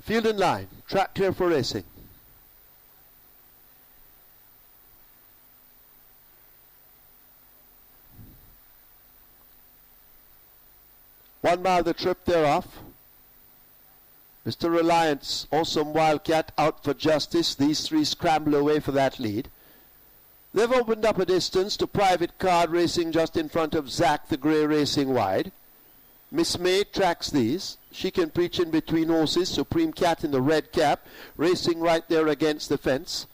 Field in line. Track clear for racing. 1 mile the trip thereof. Mr. Reliance, Awesome Wildcat, Out for Justice. These three scramble away for that lead. They've opened up a distance to Private Card racing just in front of Zach the Grey racing wide. Miss May tracks these. She can preach in between horses. Supreme Cat in the red cap racing right there against the fence.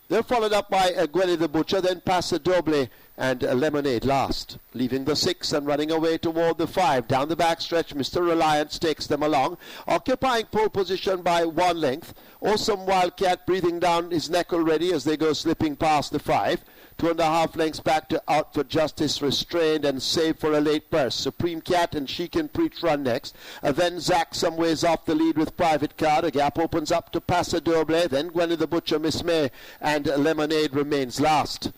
They're followed up by Gwelly the Butcher, then Paso Doble and Lemonade last. Leaving the 6 and running away toward the 5. Down the backstretch, Mr. Reliance takes them along, occupying pole position by 1 length. Awesome Wildcat breathing down his neck already as they go slipping past the 5. 2.5 lengths back to Out for Justice, restrained and saved for a late burst. Supreme Cat and She Can Preach run next. Then Zach some ways off the lead with Private Card. A gap opens up to Paso Doble. Then Gwenny the Butcher, Miss May, and Lemonade remains last.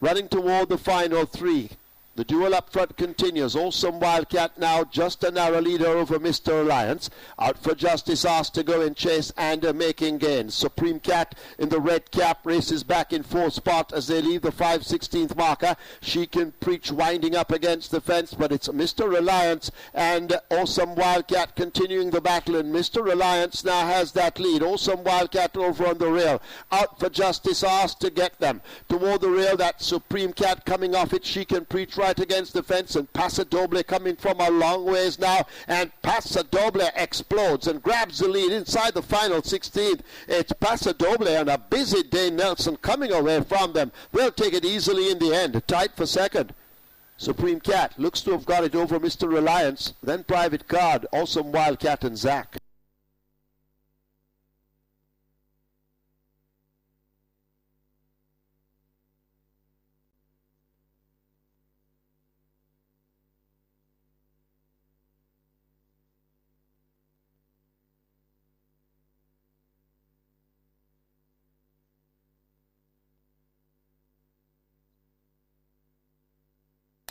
Running toward the final 3. The duel up front continues. Awesome Wildcat now just a narrow leader over Mr. Alliance. Out for Justice asked to go in chase and making gains. Supreme Cat in the red cap races back in 4th spot as they leave the 5/16th marker. She Can Preach winding up against the fence, but it's Mr. Reliance and Awesome Wildcat continuing the battle, and Mr. Reliance now has that lead. Awesome Wildcat over on the rail. Out for Justice asked to get them toward the rail. That Supreme Cat coming off it. She Can Preach right against the fence, and Paso Doble coming from a long ways now, and Paso Doble explodes and grabs the lead inside the final 16th. It's Paso Doble and a busy Dane Nelson coming away from them. They'll take it easily in the end, tight for second. Supreme Cat looks to have got it over Mr. Reliance, then Private Card, Awesome Wildcat and Zach.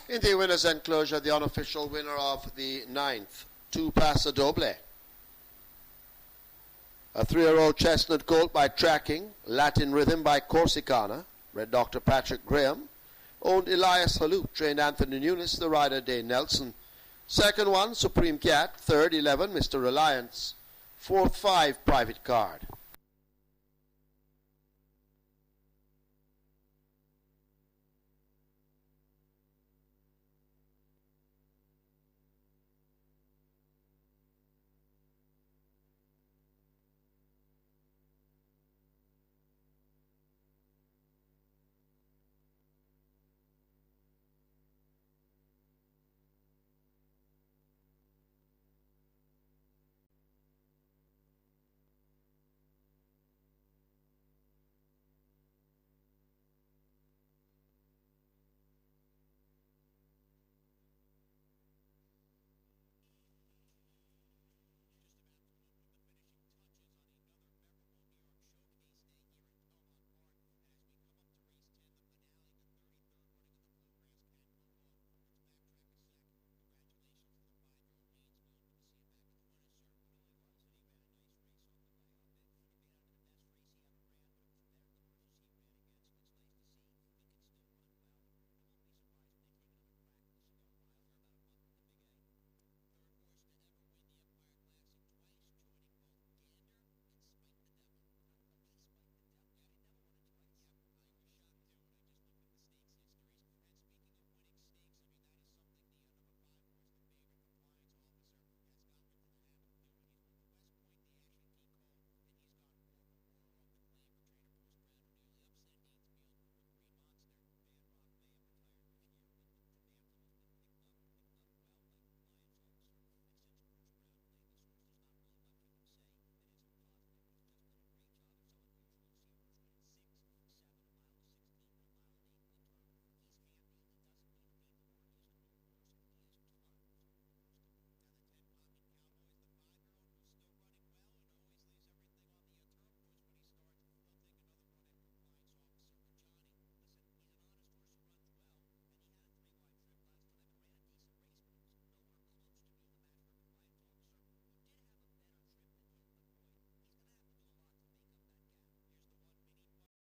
In the winner's enclosure, the unofficial winner of the 9th, 2 Paso Doble. A 3-year-old chestnut colt by Tracking, Latin Rhythm by Corsicana, Red Dr. Patrick Graham, owned Elias Halou, trained Anthony Nunes, the rider Dane Nelson. Second one, Supreme Cat. Third, 11, Mr. Reliance. Fourth, 5, Private Card.